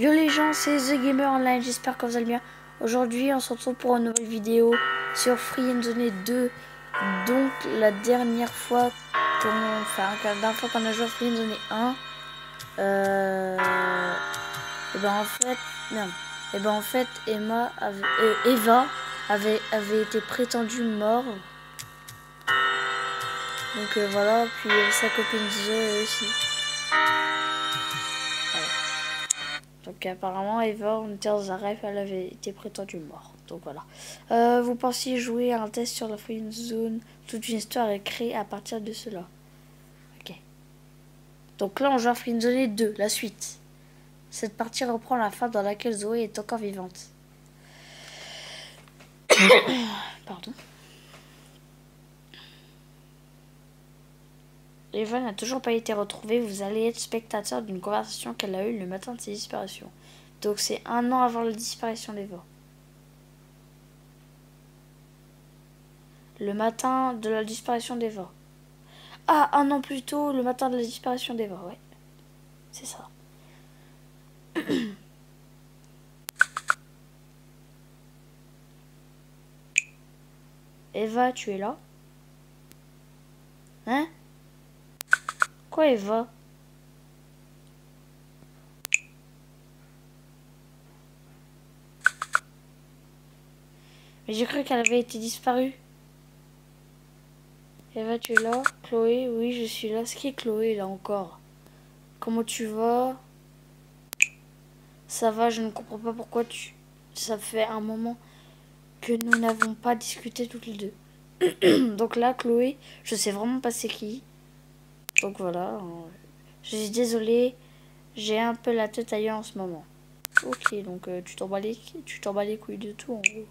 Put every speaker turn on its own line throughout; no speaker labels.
Yo les gens, c'est The Gamer Online, j'espère que vous allez bien. Aujourd'hui, on se retrouve pour une nouvelle vidéo sur Free and Zone 2. Donc, la dernière fois qu'on a joué à Free and Zone 1, et ben en fait, merde. Et ben en fait, Eva avait été prétendue mort. Donc voilà, puis sa copine Zoé aussi. Donc apparemment Eva, on était dans un rêve, elle avait été prétendue morte. Donc voilà. Vous pensiez jouer à un test sur la Free Zone. Toute une histoire est créée à partir de cela. Ok. Donc là on joue à Free Zone 2, la suite. Cette partie reprend la fin dans laquelle Zoé est encore vivante. Pardon. Eva n'a toujours pas été retrouvée. Vous allez être spectateur d'une conversation qu'elle a eue le matin de ses disparitions. Donc c'est 1 an avant la disparition d'Eva. Le matin de la disparition d'Eva. Ah, 1 an plus tôt, le matin de la disparition d'Eva, ouais. C'est ça. Eva, tu es là? Hein? Quoi, Eva? Mais j'ai cru qu'elle avait été disparue. Eva, tu es là? Chloé, oui, je suis là. C'est qui Chloé, là, encore? Comment tu vas? Ça va, je ne comprends pas pourquoi tu... Ça fait un moment que nous n'avons pas discuté toutes les deux. Donc là, Chloé, je sais vraiment pas c'est qui. Donc voilà. Je suis désolée, j'ai un peu la tête ailleurs en ce moment. Ok, donc tu t'en bats les couilles de tout, en gros.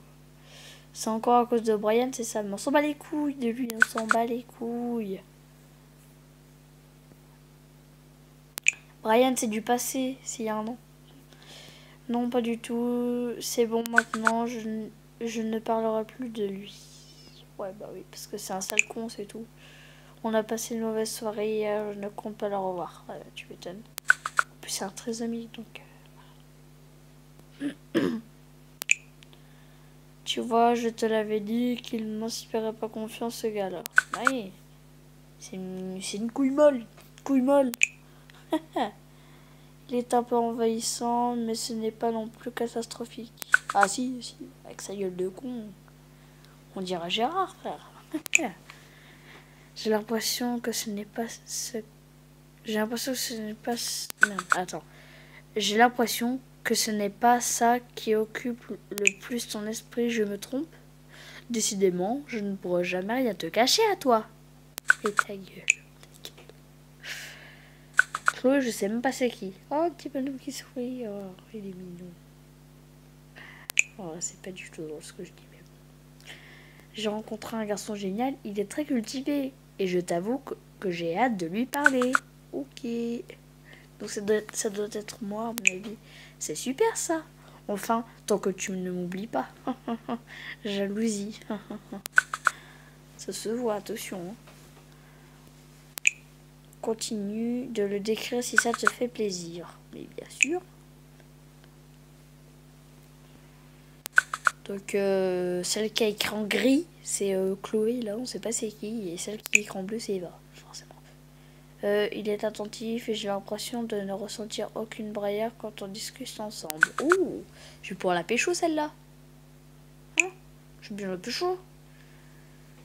C'est encore à cause de Brian, c'est ça. Mais on s'en bat les couilles de lui, on s'en bat les couilles. Brian, c'est du passé, s'il y a un an. Non, pas du tout. C'est bon maintenant, je ne parlerai plus de lui. Ouais, bah oui, parce que c'est un sale con, c'est tout. On a passé une mauvaise soirée hier, je ne compte pas le revoir. Ouais, tu m'étonnes. En plus, c'est un très ami, donc... Tu vois, je te l'avais dit qu'il ne m'inspirait pas confiance, ce gars-là. Oui, c'est une couille molle. Couille molle. Il est un peu envahissant, mais ce n'est pas non plus catastrophique. Ah si, avec sa gueule de con. On dirait Gérard, frère. J'ai l'impression que ce n'est pas ce... J'ai l'impression que ce n'est pas... Merde, attends. J'ai l'impression que ce n'est pas ça qui occupe le plus ton esprit, je me trompe? Décidément, je ne pourrai jamais rien te cacher à toi. Et ta gueule. Chloé, je sais même pas c'est qui. Oh, un petit panneau qui sourit. Oh, il est mignon. Oh, c'est pas du tout drôle ce que je dis même. J'ai rencontré un garçon génial, il est très cultivé. Et je t'avoue que j'ai hâte de lui parler. Ok. Donc ça doit être moi, à mon avis. C'est super ça. Enfin, tant que tu ne m'oublies pas. Jalousie. Ça se voit, attention. Continue de le décrire si ça te fait plaisir. Mais bien sûr. Donc, celle qui a écrit en gris, c'est Chloé, là, on sait pas c'est qui. Et celle qui écrit en bleu, c'est Eva, forcément. Il est attentif et j'ai l'impression de ne ressentir aucune barrière quand on discute ensemble. Ouh, je vais pouvoir la pécho, celle-là. Hein? Je vais bien la pécho.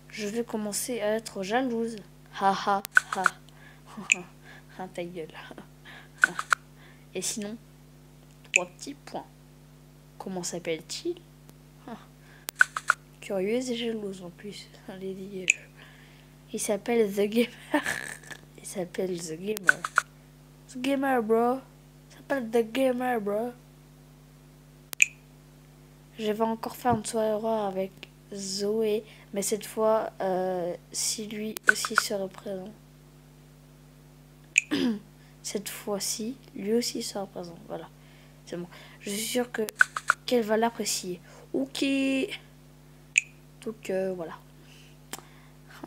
Je vais commencer à être jalouse. Ha ha ha. Ah, ta gueule. Et sinon, 3 petits points. Comment s'appelle-t-il? Curieuse et jalouse en plus. Allez, il s'appelle The Gamer. Il s'appelle The Gamer. The Gamer, bro. Il s'appelle The Gamer, bro. Je vais encore faire une soirée avec Zoé, mais cette fois, si lui aussi serait présent. Cette fois-ci, lui aussi sera présent. Voilà, c'est bon. Je suis sûre qu'elle va l'apprécier. Ok. Donc voilà.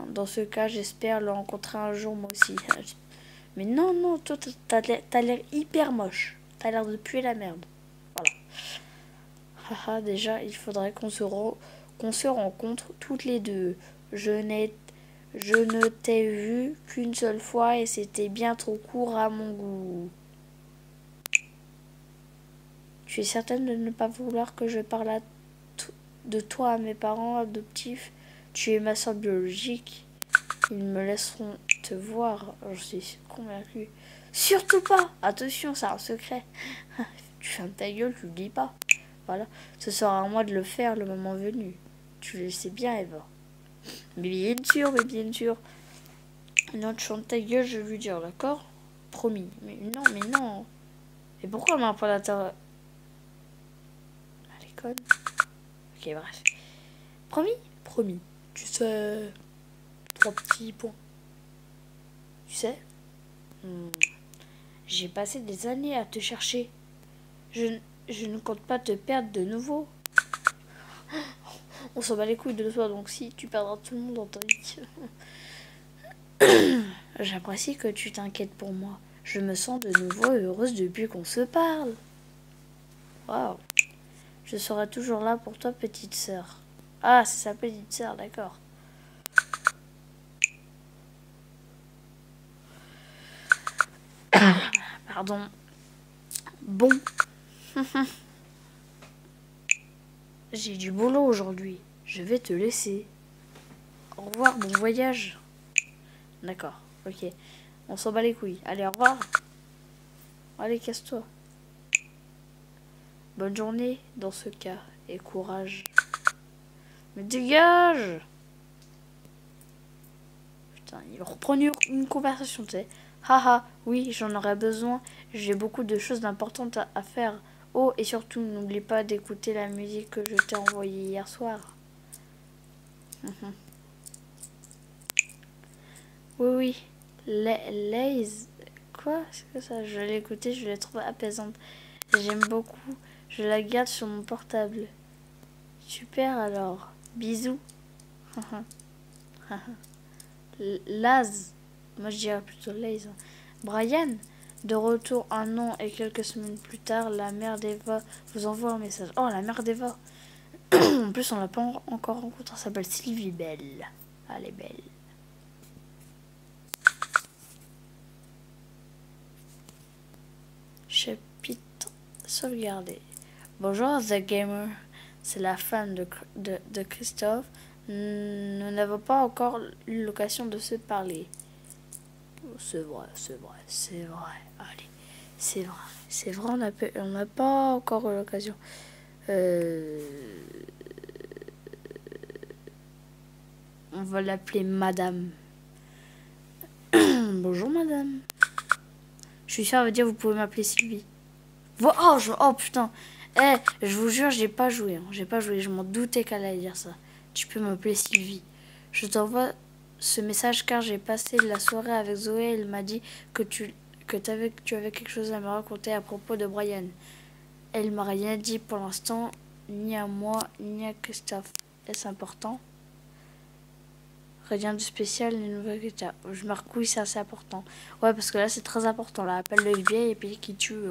Dans ce cas, j'espère le rencontrer un jour moi aussi. Mais non, toi, t'as l'air hyper moche. T'as l'air de puer la merde. Voilà. Haha, déjà, il faudrait qu'on se rencontre toutes les deux. Je ne t'ai vu qu'une seule fois et c'était bien trop court à mon goût. Tu es certaine de ne pas vouloir que je parle de toi à mes parents adoptifs? Tu es ma sœur biologique. Ils me laisseront te voir, je suis convaincue. Surtout pas! Attention, c'est un secret. Tu fermes ta gueule, tu le dis pas. Voilà, ce sera à moi de le faire le moment venu. Tu le sais bien, Eva. Mais bien sûr, mais bien sûr. Non, tu fermes ta gueule, je vais lui dire, d'accord? Promis. Mais non. Et pourquoi elle m'a pas la terre? À l'école? Ok, bref. Promis? Promis. Tu sais... 3 petits points. Tu sais? J'ai passé des années à te chercher. Je ne compte pas te perdre de nouveau. On s'en bat les couilles de toi, donc si, tu perdras tout le monde dans ta vie. J'apprécie que tu t'inquiètes pour moi. Je me sens de nouveau heureuse depuis qu'on se parle. Waouh. Je serai toujours là pour toi, petite sœur. Ah, c'est sa petite sœur, d'accord. Pardon. Bon. J'ai du boulot aujourd'hui. Je vais te laisser. Au revoir, bon voyage. D'accord, ok. On s'en bat les couilles. Allez, au revoir. Allez, casse-toi. Bonne journée dans ce cas. Et courage. Mais dégage! Putain, il reprend une conversation, tu sais. Haha, oui, j'en aurais besoin. J'ai beaucoup de choses importantes à faire. Oh, et surtout, n'oublie pas d'écouter la musique que je t'ai envoyée hier soir. Oui. Laze. Quoi? C'est que ça? Je l'ai écoutée, je l'ai trouvée apaisante. J'aime beaucoup. Je la garde sur mon portable. Super alors. Bisous. Laz. Moi je dirais plutôt Laze. Brian. De retour un an et quelques semaines plus tard, la mère d'Eva vous envoie un message. Oh, la mère d'Eva. En plus, on l'a pas encore rencontrée. Elle s'appelle Sylvie Belle. Elle est belle. Chapitre sauvegardé. Bonjour The Gamer, c'est la femme de Christophe. Nous n'avons pas encore eu l'occasion de se parler. C'est vrai. Allez, c'est vrai, on n'a pas encore eu l'occasion. On va l'appeler Madame. Bonjour Madame. Je suis sûre, elle va dire vous pouvez m'appeler Sylvie. Oh putain. Je vous jure, j'ai pas joué. J'ai pas joué. Je m'en doutais qu'elle allait dire ça. Tu peux m'appeler Sylvie. Je t'envoie ce message car j'ai passé la soirée avec Zoé. Elle m'a dit que tu avais quelque chose à me raconter à propos de Brian. Elle m'a rien dit pour l'instant, ni à moi, ni à Christophe. Est-ce important? Rien de spécial, les nouvelles questions. Je marque oui, c'est assez important. Ouais, parce que là, c'est très important. Là, appelle le FBI et puis qui tue.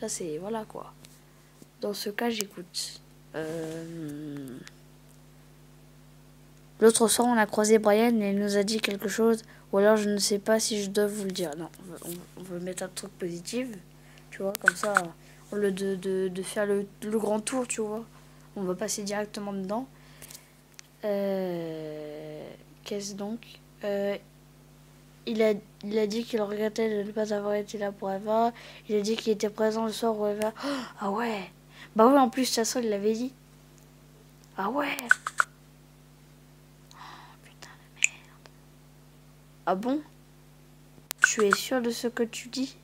Là, c'est... Voilà, quoi. Dans ce cas, j'écoute. L'autre soir, on a croisé Brian et il nous a dit quelque chose. Ou alors, je ne sais pas si je dois vous le dire. Non, on veut mettre un truc positif. Tu vois, comme ça, au lieu de faire le grand tour, tu vois. On va passer directement dedans. Qu'est-ce donc? Il a dit qu'il regrettait de ne pas avoir été là pour Eva. Il a dit qu'il était présent le soir où Eva... Oh, ah ouais. Bah oui, en plus, de toute façon, il l'avait dit. Ah ouais. Oh, putain de merde. Ah bon? Tu es sûr de ce que tu dis?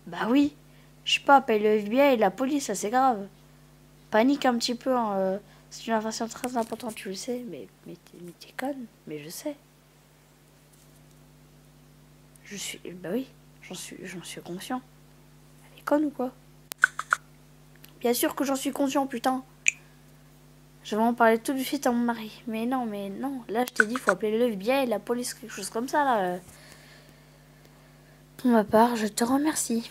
Bah oui. Je sais pas, paye le FBI et la police, ça c'est grave. Panique un petit peu, hein, c'est une information très importante, tu le sais. Mais t'es conne. Mais je sais. Bah oui, j'en suis conscient. Elle est conne ou quoi? Bien sûr que j'en suis conscient, putain. Je vais en parler tout de suite à mon mari. Mais non. Là, je t'ai dit, il faut appeler le FBI et la police, quelque chose comme ça, là. Pour ma part, je te remercie.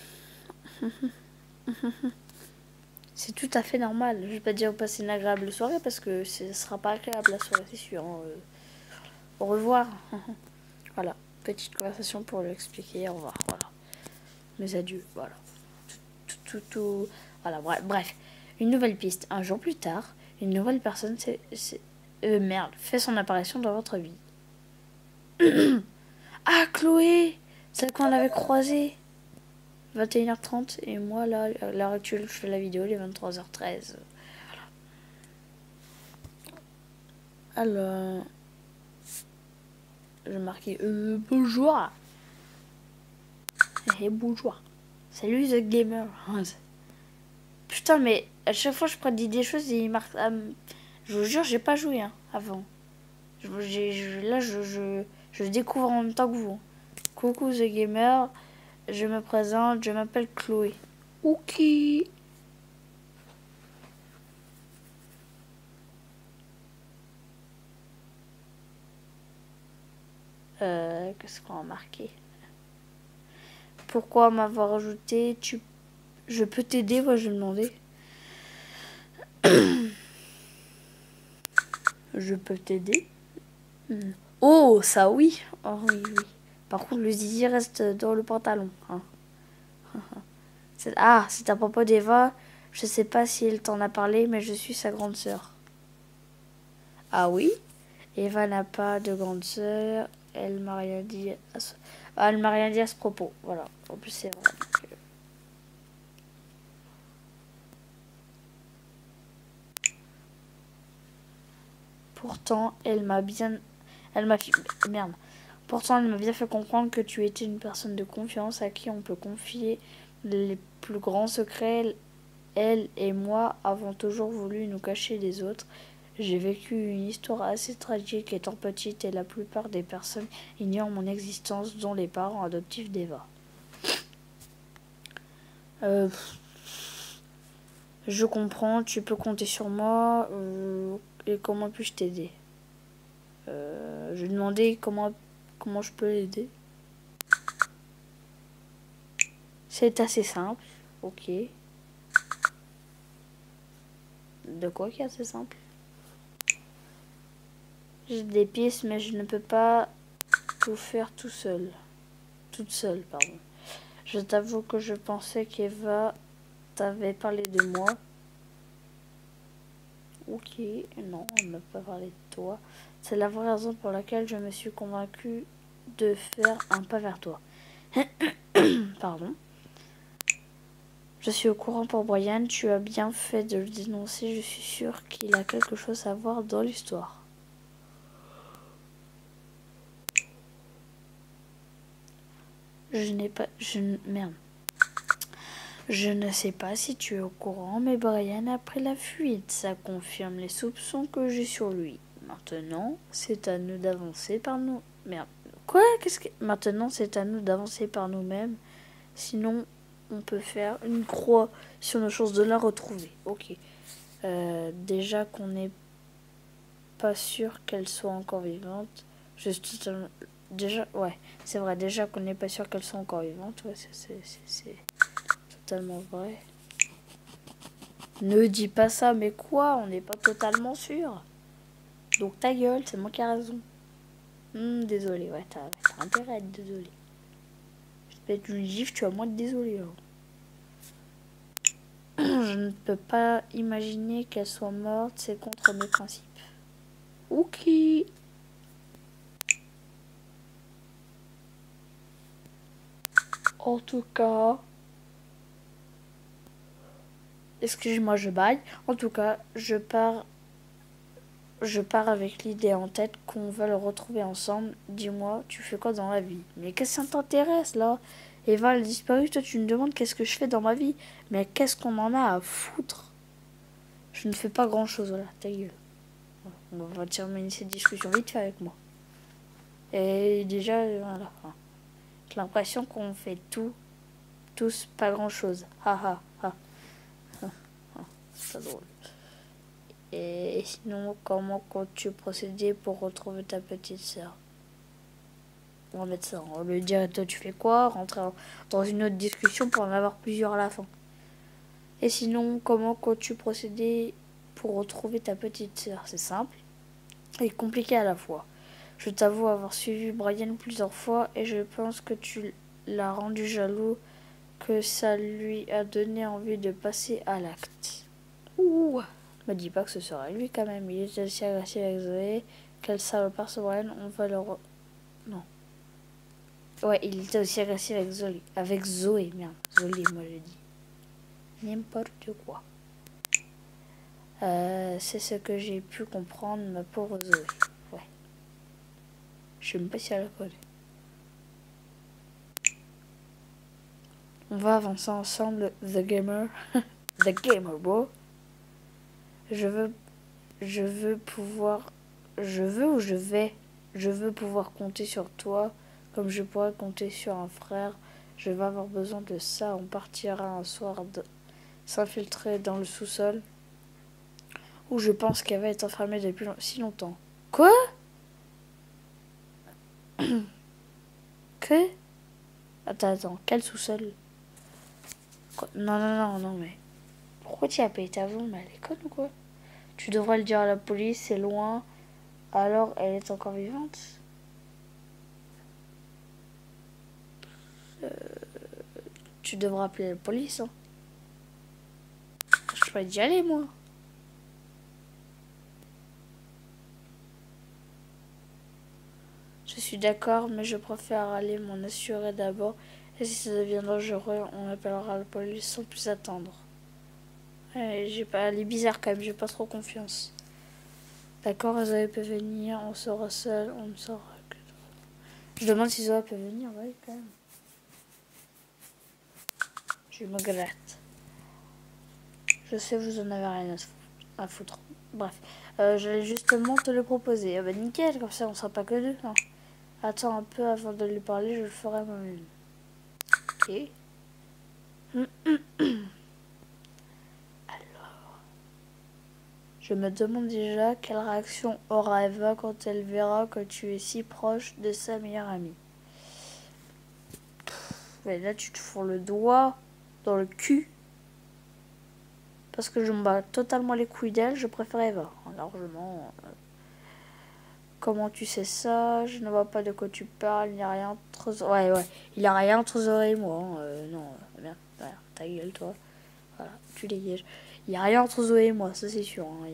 C'est tout à fait normal. Je vais pas dire passer une agréable soirée parce que ce sera pas agréable la soirée, c'est sûr. Hein. Au revoir. Voilà, petite conversation pour lui expliquer. Au revoir. Voilà, mes adieux. Voilà, tout. Voilà, bref. Une nouvelle piste. Un jour plus tard, une nouvelle personne fait son apparition dans votre vie. Ah, Chloé, celle qu'on avait croisée. 21h30 et moi là à l'heure actuelle je fais la vidéo les 23h13. Alors je marquais bonjour et bonjour, salut The Gamer. Putain mais à chaque fois je prédis des choses et il marque je vous jure j'ai pas joué hein, avant. Je découvre en même temps que vous. Coucou The Gamer, je me présente, je m'appelle Chloé. Ok. Qu'est-ce qu'on a marqué? Pourquoi m'avoir ajouté? Je peux t'aider, moi je vais demander. Je peux t'aider? Oh, ça oui. Oh oui, oui. Par contre, le zizi reste dans le pantalon. Hein. C'est à propos d'Eva. Je sais pas si elle t'en a parlé, mais je suis sa grande sœur. Ah oui? Eva n'a pas de grande sœur. Elle m'a rien dit elle m'a rien dit à ce propos. Voilà. En plus, c'est vrai. Pourtant, elle m'a bien fait comprendre que tu étais une personne de confiance à qui on peut confier les plus grands secrets. Elle et moi avons toujours voulu nous cacher des autres. J'ai vécu une histoire assez tragique étant petite et la plupart des personnes ignorent mon existence, dont les parents adoptifs d'Eva. Je comprends, tu peux compter sur moi. Et comment puis-je t'aider? Je lui ai demandé comment je peux l'aider. C'est assez simple. Ok. De quoi qui est assez simple? J'ai des pistes, mais je ne peux pas tout faire tout seul. Toute seule, pardon. Je t'avoue que je pensais qu'Eva t'avait parlé de moi. Ok, non, elle ne m'a pas parlé de toi. C'est la vraie raison pour laquelle je me suis convaincue de faire un pas vers toi. Pardon. Je suis au courant pour Brian, tu as bien fait de le dénoncer, je suis sûre qu'il a quelque chose à voir dans l'histoire. Merde. Je ne sais pas si tu es au courant, mais Brian a pris la fuite. Ça confirme les soupçons que j'ai sur lui. Maintenant, c'est à nous d'avancer par nous... Merde. Quoi? Maintenant, c'est à nous d'avancer par nous-mêmes. Sinon, on peut faire une croix sur nos chances de la retrouver. Ok. Déjà qu'on n'est pas sûr qu'elle soit encore vivante. Déjà, ouais, c'est vrai. Déjà qu'on n'est pas sûr qu'elle soit encore vivante. Ouais, c'est totalement vrai. Ne dis pas ça, mais quoi? On n'est pas totalement sûr. Donc ta gueule, c'est moi qui ai raison. Désolé, ouais, t'as intérêt à être désolé. Je te pète une gifle, tu vas moins être désolé. Hein. Je ne peux pas imaginer qu'elle soit morte, c'est contre mes principes. Ok. En tout cas... Excuse-moi, je baille. En tout cas, je pars avec l'idée en tête qu'on va le retrouver ensemble. Dis-moi, tu fais quoi dans la vie? Mais qu'est-ce que ça t'intéresse, là? Eva, elle a disparu, toi tu me demandes qu'est-ce que je fais dans ma vie? Mais qu'est-ce qu'on en a à foutre? Je ne fais pas grand-chose, voilà, ta gueule. On va terminer cette discussion vite fait avec moi. Et déjà, voilà. J'ai l'impression qu'on fait tous pas grand-chose. Ha ha ha. C'est pas drôle. Et sinon, comment comptes-tu procéder pour retrouver ta petite sœur? On va mettre ça. On va lui dire, toi tu fais quoi? Rentrer dans une autre discussion pour en avoir plusieurs à la fin. Et sinon, comment comptes-tu procéder pour retrouver ta petite sœur? C'est simple et compliqué à la fois. Je t'avoue avoir suivi Brian plusieurs fois et je pense que tu l'as rendu jaloux, que ça lui a donné envie de passer à l'acte. Ouh, me dis pas que ce sera lui quand même. Il était aussi agressif avec Zoé. Quel salopard ce Brian, on va le Non. Ouais, il était aussi agressif avec Zoé. Avec Zoé, merde. Zoé, moi je dis. N'importe quoi. C'est ce que j'ai pu comprendre, ma pauvre Zoé. Ouais. Je sais même pas si elle la connaît. On va avancer ensemble, The Gamer. The Gamer, bro. Je veux pouvoir... Je veux pouvoir compter sur toi, comme je pourrais compter sur un frère. Je vais avoir besoin de ça. On partira un soir s'infiltrer dans le sous-sol, où je pense qu'elle va être enfermée depuis si longtemps. Quoi? Que? Attends, quel sous-sol? Non, mais... Pourquoi tu as payé ta vente? Mais elle est conne ou quoi? Tu devrais le dire à la police, c'est loin. Alors, elle est encore vivante? Tu devrais appeler la police, hein. Je peux y aller, moi. Je suis d'accord, mais je préfère aller m'en assurer d'abord. Et si ça devient dangereux, on appellera la police sans plus attendre. Ouais, elle est bizarre quand même, j'ai pas trop confiance. D'accord, Zoé peut venir, on sera seul, on ne saura que... Je demande si Zoé peut venir, oui, quand même. Je me gratte. Je sais, vous en avez rien à foutre. Bref, j'allais justement te le proposer. Ah bah nickel, comme ça on sera pas que deux. Non. Attends un peu avant de lui parler, je le ferai moi-même. Ok. Alors, je me demande déjà quelle réaction aura Eva quand elle verra que tu es si proche de sa meilleure amie. Mais là, tu te fous le doigt dans le cul. Parce que je me bats totalement les couilles d'elle, je préfère Eva. Largement. Comment tu sais ça? Je ne vois pas de quoi tu parles. Il n'y a rien entre... Ouais. Il n'y a rien entre Zoé et moi. Non, merde. Ta gueule, toi. Voilà, tu dégages. Il n'y a rien entre Zoé et moi, ça c'est sûr. Hein.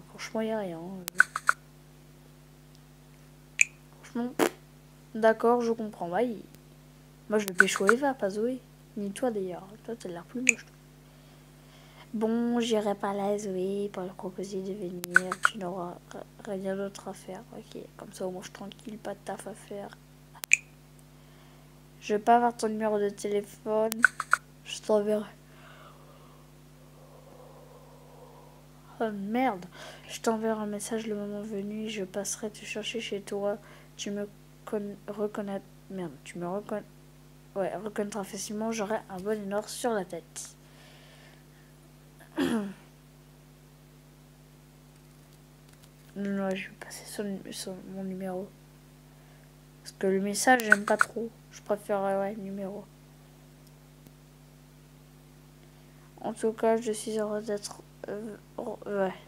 Franchement, il n'y a rien. Franchement, d'accord, je comprends. Moi, je vais pécho Eva, pas Zoé. Ni toi d'ailleurs. Toi, t'as l'air plus moche. Bon, j'irai pas là, Zoé, pour lui proposer de venir. Tu n'auras rien d'autre à faire. Ok, comme ça au moins je suis tranquille, pas de taf à faire. Je vais pas avoir ton numéro de téléphone. Je t'enverrai. Oh merde. Je t'enverrai un message le moment venu. Je passerai te chercher chez toi. Tu me reconnais. Merde, tu me reconnais. Ouais, reconnaîtra facilement. J'aurai un bon énorme sur la tête. Non, je vais passer mon numéro. Parce que le message, j'aime pas trop. Je préfère, ouais, numéro. En tout cas, je suis heureuse d'être...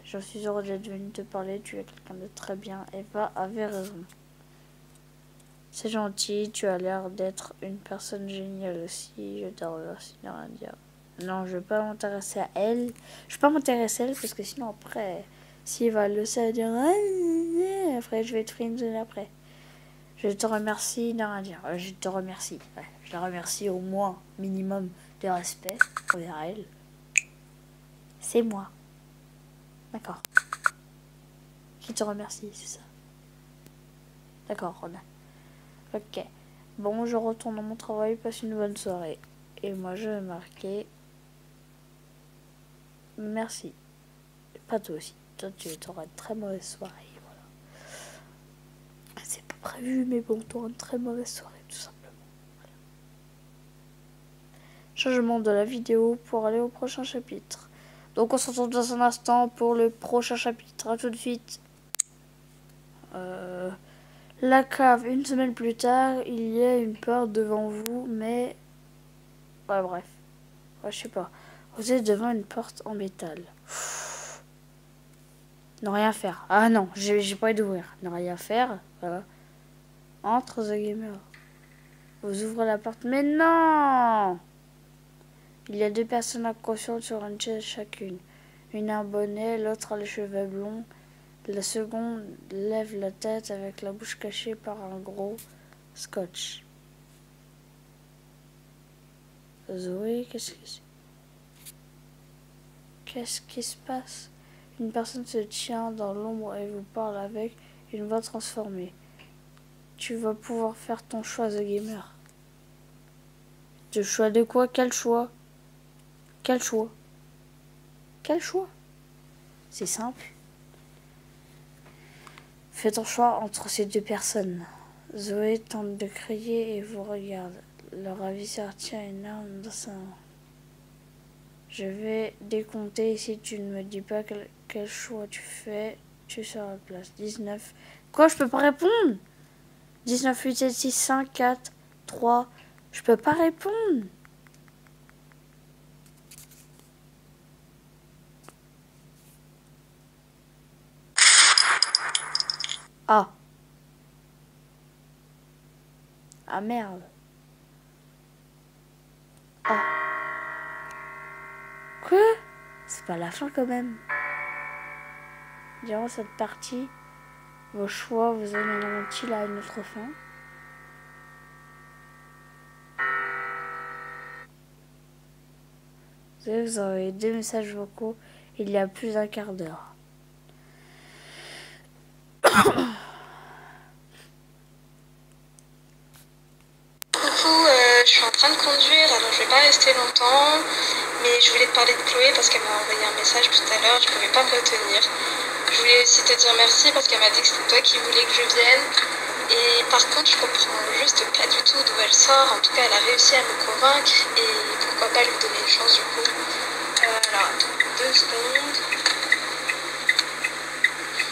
je suis heureuse d'être venue te parler. Tu es quelqu'un de très bien. Eva avait raison. C'est gentil. Tu as l'air d'être une personne géniale aussi. Je te remercie de rien dire. Non, je vais pas m'intéresser à elle. Je vais pas m'intéresser à elle parce que sinon après... Si Eva le sait, elle va dire... Après, je vais être friendzone après. Je te remercie de rien dire. Je te remercie. Ouais, je la remercie au moins minimum de respect envers elle. C'est moi. D'accord. Qui te remercie, c'est ça. D'accord, Ronan. Ok. Bon, je retourne dans mon travail. Passe une bonne soirée. Et moi, je vais marquer... Merci. Pas toi aussi. Toi, tu auras une très mauvaise soirée. Voilà. C'est pas prévu, mais bon, tu auras une très mauvaise soirée, tout simplement. Voilà. Changement de la vidéo pour aller au prochain chapitre. Donc, on se retrouve dans un instant pour le prochain chapitre. A tout de suite. La cave, une semaine plus tard, il y a une porte devant vous, mais... Ouais, bref. Ouais, je sais pas. Vous êtes devant une porte en métal. Ne rien faire. Ah non, j'ai pas envie d'ouvrir. Ne rien faire. Voilà. Entre The Gamer. Vous ouvrez la porte. Mais non! Il y a 2 personnes inconscientes sur une chaise chacune. Une a un bonnet, l'autre a les cheveux blonds. La seconde lève la tête avec la bouche cachée par un gros scotch. Zoé, qu'est-ce qui se passe? Une personne se tient dans l'ombre et vous parle avec une voix transformée. Tu vas pouvoir faire ton choix, The Gamer. Le choix de quoi? Quel choix? Quel choix? Quel choix? C'est simple. Fais ton choix entre ces 2 personnes. Zoé tente de crier et vous regarde. Le ravisseur tient une arme dans sa main. Je vais décompter et si tu ne me dis pas quel choix tu fais, tu seras à la place. 19. Quoi, je peux pas répondre? 19, 8, 7, 6, 5, 4, 3. Je peux pas répondre. Ah. Ah merde. Ah. Quoi? C'est pas la fin quand même. Durant cette partie, vos choix vous amèneront-ils à une autre fin? Vous avez 2 messages vocaux il y a plus d'un quart d'heure.
Coucou, je suis en train de conduire, alors je vais pas rester longtemps, mais je voulais te parler de Chloé parce qu'elle m'a envoyé un message tout à l'heure, je pouvais pas me retenir. Je voulais aussi te dire merci parce qu'elle m'a dit que c'était toi qui voulais que je vienne. Et par contre, je comprends juste pas du tout d'où elle sort. En tout cas, elle a réussi à me convaincre et pourquoi pas lui donner une chance du coup. Alors, attends, 2 secondes.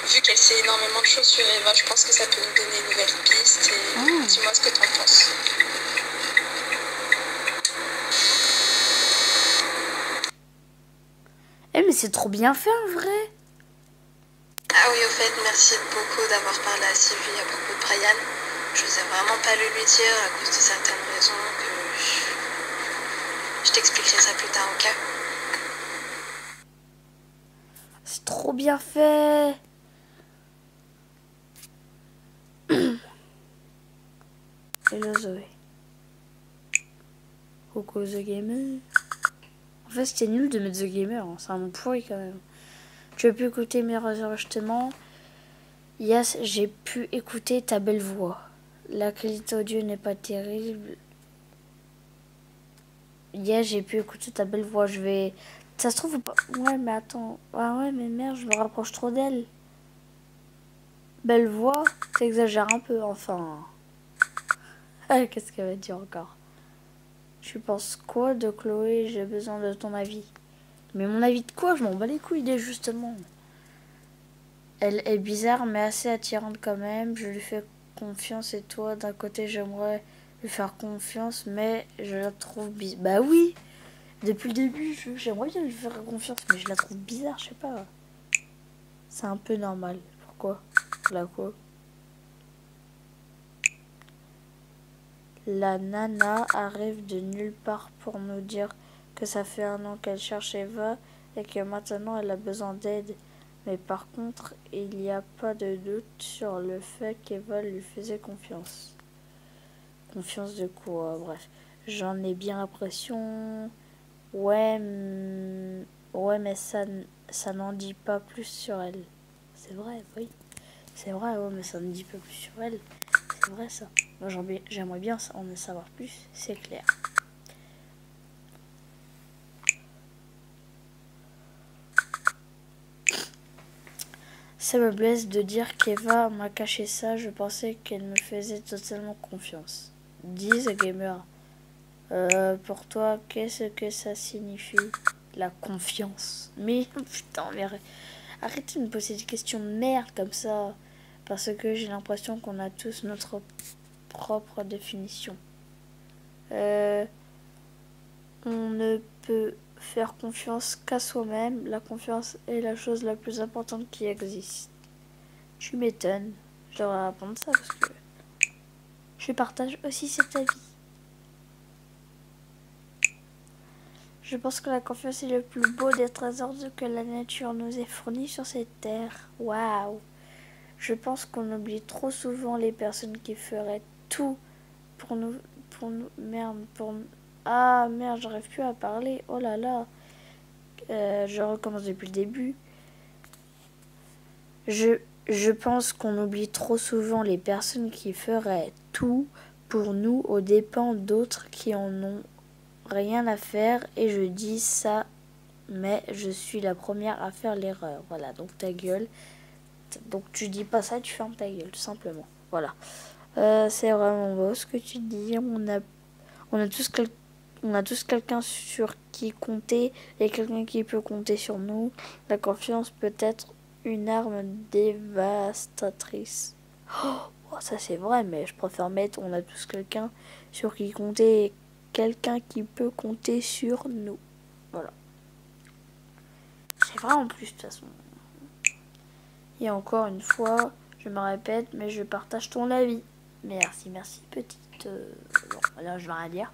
Vu qu'elle sait énormément de choses sur Eva, je pense que ça peut nous donner une nouvelle piste et dis-moi ce que t'en penses.
Eh mais c'est trop bien fait en vrai.
Ah oui, au fait, merci beaucoup d'avoir parlé à Sylvie à propos de Brian. Je n'osais vraiment pas le lui dire à cause de certaines raisons que je t'expliquerai ça plus tard, ok?
C'est trop bien fait. Hello Zoé. Coucou The Gamer. En fait c'était nul de mettre The Gamer, hein. C'est un pourri quand même. Tu as pu écouter mes enregistrements. Yes, j'ai pu écouter ta belle voix. La qualité audio n'est pas terrible. Yes, j'ai pu écouter ta belle voix. Je vais... Ça se trouve ou pas? Ouais, mais attends. Ah ouais, mais merde, je me rapproche trop d'elle. Belle voix? T'exagères un peu, enfin. Ah, qu'est-ce qu'elle va dire encore? Tu penses quoi de Chloé? J'ai besoin de ton avis. Mais mon avis de quoi? Je m'en bats les couilles d'elle, justement. Elle est bizarre, mais assez attirante quand même. Je lui fais confiance et toi, d'un côté, j'aimerais lui faire confiance, mais je la trouve bizarre. Bah oui! Depuis le début, j'aimerais bien lui faire confiance, mais je la trouve bizarre, je sais pas. C'est un peu normal. Pourquoi? La quoi? La nana arrive de nulle part pour nous dire que ça fait 1 an qu'elle cherche Eva et que maintenant elle a besoin d'aide. Mais par contre, il n'y a pas de doute sur le fait qu'Eva lui faisait confiance. Confiance de quoi? Bref, j'en ai bien l'impression. Ouais, ouais, mais ça n'en dit pas plus sur elle. C'est vrai, oui. C'est vrai, ouais, mais ça ne dit pas plus sur elle. C'est vrai ça. Moi j'aimerais bien en savoir plus, c'est clair. Ça me blesse de dire qu'Eva m'a caché ça, je pensais qu'elle me faisait totalement confiance. Dis The Gamer, pour toi, qu'est-ce que ça signifie? La confiance. Mais putain, mais arrêtez de me poser des questions de merde comme ça. Parce que j'ai l'impression qu'on a tous notre propre définition. On ne peut faire confiance qu'à soi-même. La confiance est la chose la plus importante qui existe. Tu m'étonnes. Je devrais apprendre ça parce que je partage aussi cet avis. Je pense que la confiance est le plus beau des trésors que la nature nous ait fournis sur cette terre. Waouh! Je pense qu'on oublie trop souvent les personnes qui feraient tout pour nous... Ah merde, j'arrive plus à parler. Oh là là. Je recommence depuis le début. Je pense qu'on oublie trop souvent les personnes qui feraient tout pour nous aux dépens d'autres qui en ont rien à faire. Et je dis ça, mais je suis la première à faire l'erreur. Voilà, donc ta gueule. Donc tu dis pas ça, tu fermes ta gueule, tout simplement. Voilà. C'est vraiment beau ce que tu dis. On a tous quelqu'un sur qui compter et quelqu'un qui peut compter sur nous. La confiance peut être une arme dévastatrice. Oh, ça c'est vrai, mais je préfère mettre on a tous quelqu'un sur qui compter et quelqu'un qui peut compter sur nous. Voilà. C'est vrai en plus de toute façon. Et encore une fois, je me répète, mais je partage ton avis. Merci petite. Bon, là je vais rien dire.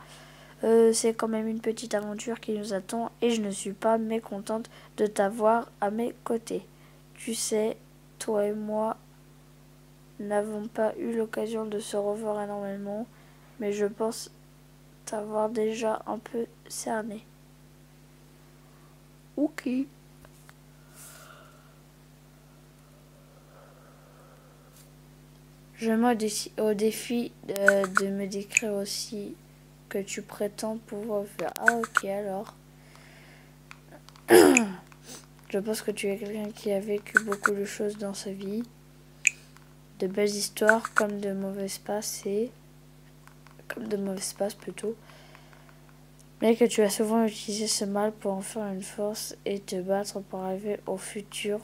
C'est quand même une petite aventure qui nous attend et je ne suis pas mécontente de t'avoir à mes côtés. Tu sais, toi et moi n'avons pas eu l'occasion de se revoir énormément, mais je pense t'avoir déjà un peu cerné. Ok. Je mets au défi de me décrire aussi que tu prétends pouvoir faire. Ah ok alors. Je pense que tu es quelqu'un qui a vécu beaucoup de choses dans sa vie. De belles histoires comme de mauvais passés. Comme de mauvais passes plutôt. Mais que tu as souvent utilisé ce mal pour en faire une force et te battre pour arriver au futur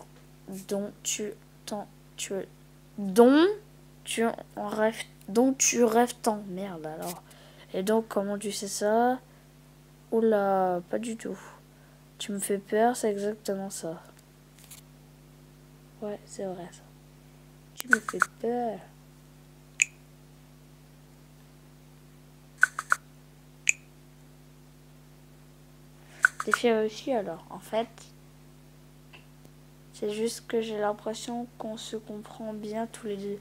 dont tu rêves tant. Merde alors. Et donc comment tu sais ça? Oula, pas du tout. Tu me fais peur, c'est exactement ça. Ouais, c'est vrai ça. Tu me fais peur. Défi réussi alors. En fait, c'est juste que j'ai l'impression qu'on se comprend bien tous les deux.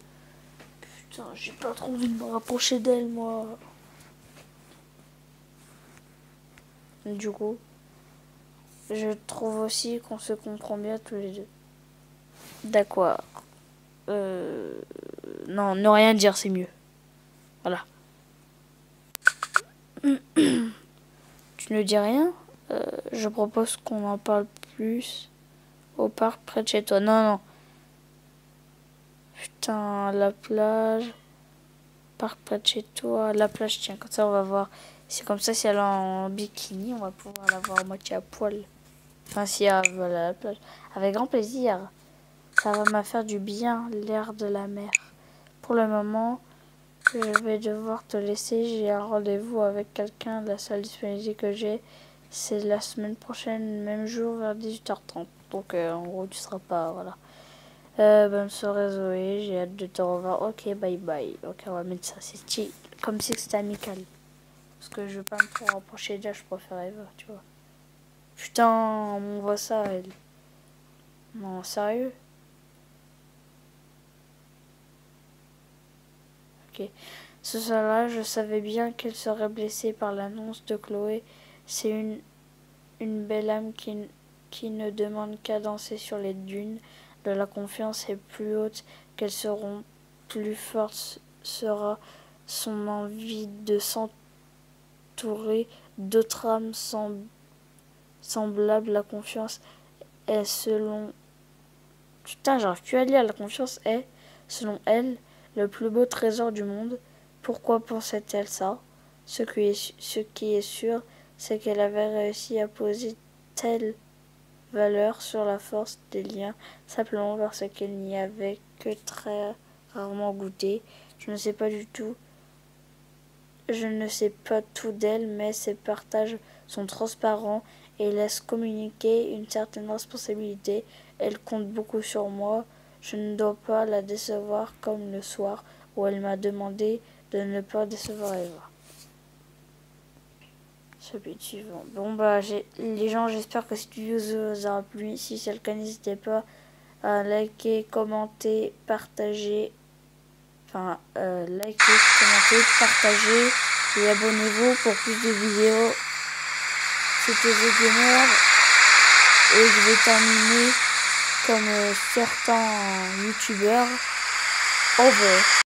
Putain, j'ai pas trop envie de me rapprocher d'elle, moi. Du coup, je trouve aussi qu'on se comprend bien tous les deux. D'accord. Non, ne rien dire, c'est mieux. Voilà. Tu ne dis rien? Je propose qu'on en parle plus au parc près de chez toi. Non, non. Putain, la plage. Parc près de chez toi. La plage, tiens, comme ça on va voir. C'est comme ça, si elle est en bikini, on va pouvoir la voir à moitié à poil. Enfin, si elle veut aller à la plage. Avec grand plaisir. Ça va me faire du bien, l'air de la mer. Pour le moment, je vais devoir te laisser. J'ai un rendez-vous avec quelqu'un. La seule disponibilité que j'ai, c'est la semaine prochaine, même jour, vers 18h30. Donc, en gros, tu seras pas, voilà. Bonne soirée, Zoé. J'ai hâte de te revoir. Ok, bye bye. Ok, on va mettre ça. C'est comme si c'était amical. Parce que je veux pas me trop rapprocher d'elle, je préfère Eva, tu vois. Putain, on voit ça, elle. Non, sérieux? Ok. Ce soir-là, je savais bien qu'elle serait blessée par l'annonce de Chloé. C'est une belle âme qui ne demande qu'à danser sur les dunes. De la confiance est plus haute qu'elles seront, plus forte sera son envie de s'entourer d'autres âmes semblables. La confiance est selon... Putain, j'arrive plus à lire. La confiance est, selon elle, le plus beau trésor du monde. Pourquoi pensait-elle ça? Ce qui est sûr, c'est qu'elle avait réussi à poser telle valeur sur la force des liens, simplement parce qu'elle n'y avait que très rarement goûté. Je ne sais pas tout d'elle, mais ses partages sont transparents et laisse communiquer une certaine responsabilité. Elle compte beaucoup sur moi. Je ne dois pas la décevoir comme le soir où elle m'a demandé de ne pas décevoir Eva. Chapitre suivant. Bon bah les gens, j'espère que cette vidéo vous aura plu. Si c'est le cas, n'hésitez pas à liker, commenter, partager. Enfin, likez, commentez, partagez et abonnez-vous pour plus de vidéos. C'était The Gamer et je vais terminer comme certains youtubeurs. Over.